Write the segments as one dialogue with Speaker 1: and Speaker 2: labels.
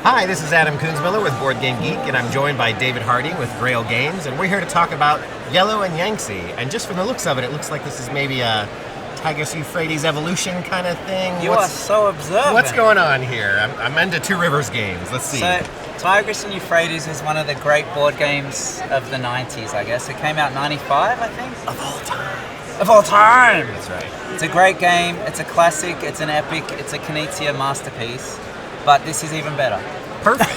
Speaker 1: Hi, this is Adam Kunzmiller with Board Game Geek, and I'm joined by David Harding with Grail Games, and we're here to talk about Yellow and Yangtze. And just from the looks of it, it looks like this is maybe a Tigris-Euphrates evolution kind of thing.
Speaker 2: You are so observant.
Speaker 1: What's going on here? I'm into Two Rivers games. Let's see.
Speaker 2: So, Tigris and Euphrates is one of the great board games of the 90s, I guess. It came out in 95, I think.
Speaker 1: Of all time.
Speaker 2: Of all time!
Speaker 1: That's right.
Speaker 2: It's a great game. It's a classic. It's an epic. It's a Knizia masterpiece. But this is even better.
Speaker 1: Perfect.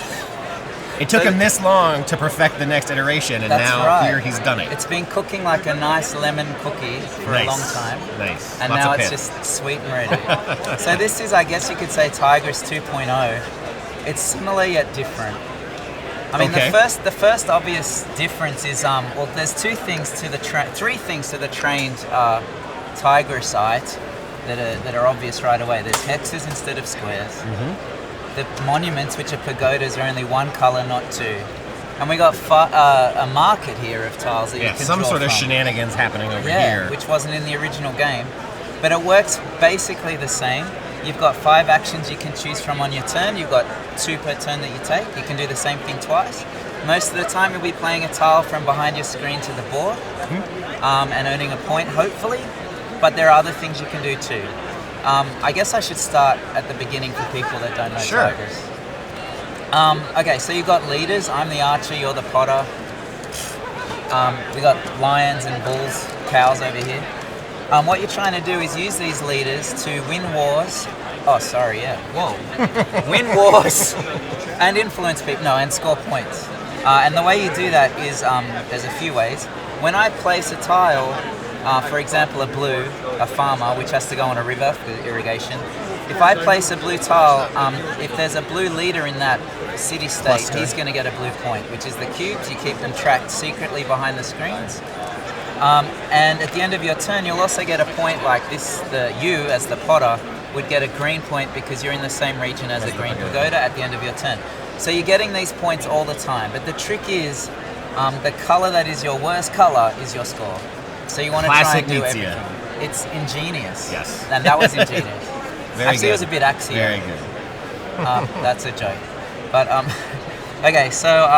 Speaker 1: It took him this long to perfect the next iteration, and now here he's done it.
Speaker 2: It's been cooking like a nice lemon cookie for a long time.
Speaker 1: Nice.
Speaker 2: And now it's just sweet and ready. So this is, I guess you could say, Tigris 2.0. It's similar yet different. I mean, the first obvious difference is well, there's three things to the trained Tigrisite that are obvious right away. There's hexes instead of squares.
Speaker 1: Mm-hmm.
Speaker 2: The monuments, which are pagodas, are only one color, not two. And we got a market here of tiles that you can
Speaker 1: some
Speaker 2: draw
Speaker 1: sort of
Speaker 2: from.
Speaker 1: shenanigans happening over here.
Speaker 2: Which wasn't in the original game. But it works basically the same. You've got 5 actions you can choose from on your turn. You've got 2 per turn that you take. You can do the same thing twice. Most of the time you'll be playing a tile from behind your screen to the board, and earning a point, hopefully. But there are other things you can do too. I guess I should start at the beginning for people that don't know Tigris. Okay, so you've got leaders. I'm the archer, you're the potter. We got lions and bulls, cows over here. What you're trying to do is use these leaders to win wars. Oh, sorry, yeah. Whoa. Win wars and influence people. No, and score points. And the way you do that is there's a few ways. When I place a tile, for example, a blue, a farmer, which has to go on a river for irrigation. If I place a blue tile, if there's a blue leader in that city-state, he's going to get a blue point, which is the cubes. You keep them tracked secretly behind the screens. And at the end of your turn, you'll also get a point like this. You, as the potter, would get a green point because you're in the same region as a green pagoda at the end of your turn. So you're getting these points all the time. But the trick is, the color that is your worst color is your score. So you want to try and do everything. It's ingenious.
Speaker 1: Yes.
Speaker 2: And that was ingenious. Actually, it was a bit axial.
Speaker 1: Very good.
Speaker 2: That's a joke. But, okay, so,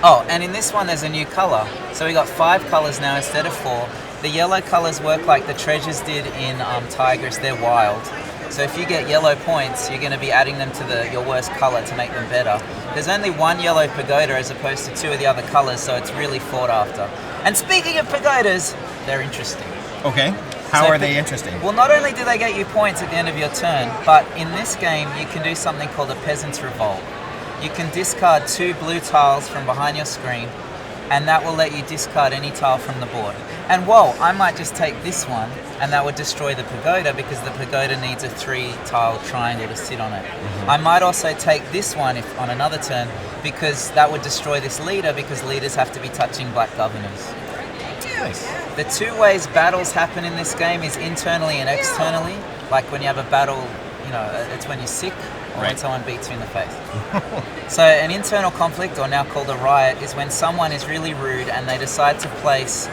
Speaker 2: and in this one there's a new color. So we got 5 colors now instead of 4. The yellow colors work like the treasures did in Tigris. They're wild. So if you get yellow points, you're going to be adding them to your worst color to make them better. There's only 1 yellow pagoda as opposed to 2 of the other colors, so it's really fought after. And speaking of pagodas, they're interesting.
Speaker 1: Okay. How are they interesting?
Speaker 2: Well, not only do they get you points at the end of your turn, but in this game you can do something called a Peasants Revolt. You can discard 2 blue tiles from behind your screen, and that will let you discard any tile from the board. And I might just take this one, and that would destroy the pagoda because the pagoda needs a 3-tile triangle to sit on it. Mm-hmm. I might also take this one on another turn because that would destroy this leader because leaders have to be touching black governors.
Speaker 1: Nice.
Speaker 2: The 2 ways battles happen in this game is internally and externally. Like when you have a battle, it's when you're sick or when someone beats you in the face. So an internal conflict, or now called a riot, is when someone is really rude and they decide to place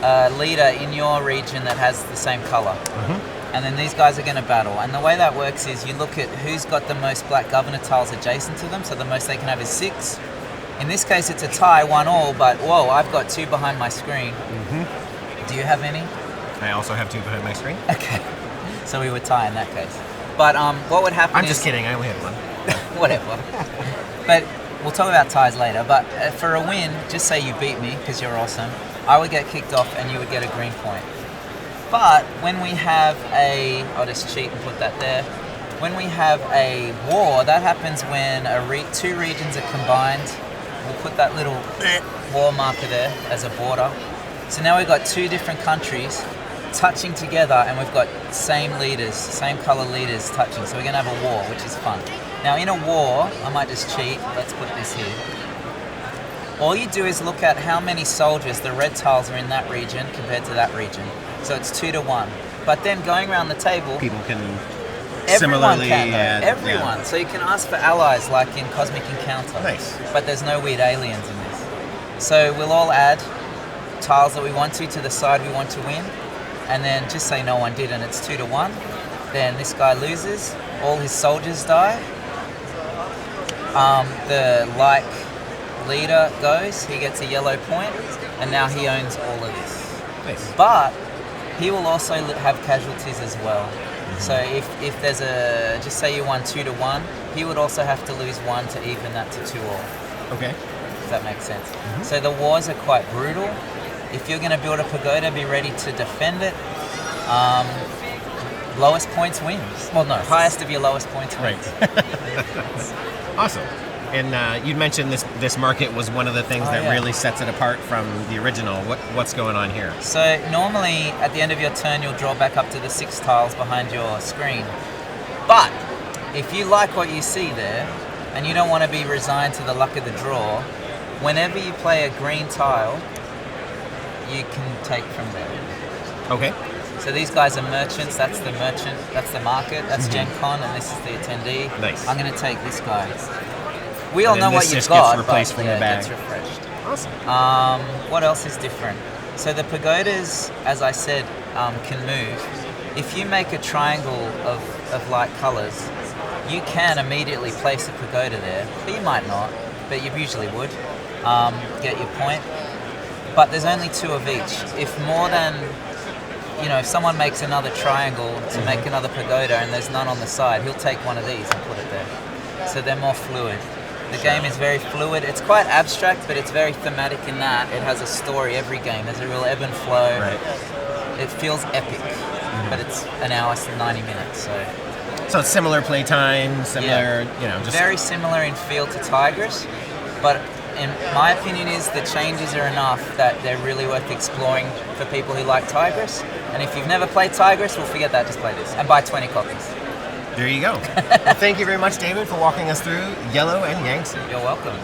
Speaker 2: a leader in your region that has the same color. Mm-hmm. And then these guys are going to battle. And the way that works is you look at who's got the most black governor tiles adjacent to them, so the most they can have is 6. In this case, it's a tie, 1-1, but I've got 2 behind my screen. Mm-hmm. Do you have any?
Speaker 1: I also have 2 behind my screen.
Speaker 2: Okay. So we would tie in that case. But what would happen
Speaker 1: I'm just kidding, I only had 1.
Speaker 2: Whatever. But we'll talk about ties later. But for a win, just say you beat me, because you're awesome. I would get kicked off and you would get a green point. But when we have I'll just cheat and put that there. When we have a war, that happens when 2 regions are combined. We'll put that little war marker there as a border. So now we've got 2 different countries touching together, and we've got same leaders, same color leaders touching. So we're going to have a war, which is fun. Now in a war, I might just cheat. Let's put this here. All you do is look at how many soldiers, the red tiles, are in that region compared to that region. So it's 2 to 1. But then going around the table,
Speaker 1: people can
Speaker 2: everyone
Speaker 1: similarly
Speaker 2: can, everyone. Yeah. So you can ask for allies like in Cosmic Encounter.
Speaker 1: Nice.
Speaker 2: But there's no weird aliens in this. So we'll all add tiles that we want to the side we want to win. And then just say no one did and it's 2 to 1. Then this guy loses. All his soldiers die. the like leader goes, he gets a yellow point, and now he owns all of this.
Speaker 1: Nice.
Speaker 2: But he will also have casualties as well. So if there's just say you won 2-1, he would also have to lose 1 to even that to 2-all.
Speaker 1: Okay.
Speaker 2: If that makes sense. So the wars are quite brutal. If you're going to build a pagoda, be ready to defend it. Lowest points wins. Well, no, highest of your lowest points wins.
Speaker 1: Right. Awesome. And you'd mentioned this market was one of the things that really sets it apart from the original. What's going on here?
Speaker 2: So normally at the end of your turn, you'll draw back up to the 6 tiles behind your screen. But if you like what you see there, and you don't want to be resigned to the luck of the draw, whenever you play a green tile, you can take from there.
Speaker 1: Okay.
Speaker 2: So these guys are merchants. That's the merchant. That's the market. That's Gen Con, and this is the attendee.
Speaker 1: Nice.
Speaker 2: I'm going to take this guy. We all
Speaker 1: And
Speaker 2: know
Speaker 1: then
Speaker 2: what
Speaker 1: this
Speaker 2: you've
Speaker 1: just
Speaker 2: got,
Speaker 1: gets replaced
Speaker 2: but
Speaker 1: from the bag.
Speaker 2: it gets refreshed.
Speaker 1: Awesome.
Speaker 2: What else is different? So the pagodas, as I said, can move. If you make a triangle of light colors, you can immediately place a pagoda there. But you might not, but you usually would get your point. But there's only 2 of each. If more than, if someone makes another triangle to make another pagoda and there's none on the side, he'll take one of these and put it there. So they're more fluid. The game is very fluid. It's quite abstract, but it's very thematic in that it has a story every game. There's a real ebb and flow.
Speaker 1: Right.
Speaker 2: It feels epic, but it's an hour to 90 minutes.
Speaker 1: So it's similar play time, similar, just
Speaker 2: very similar in feel to Tigris, but in my opinion is the changes are enough that they're really worth exploring for people who like Tigris. And if you've never played Tigris, well, forget that, just play this and buy 20 copies.
Speaker 1: There you go. Well, thank you very much, David, for walking us through Yellow and Yangtze.
Speaker 2: You're welcome.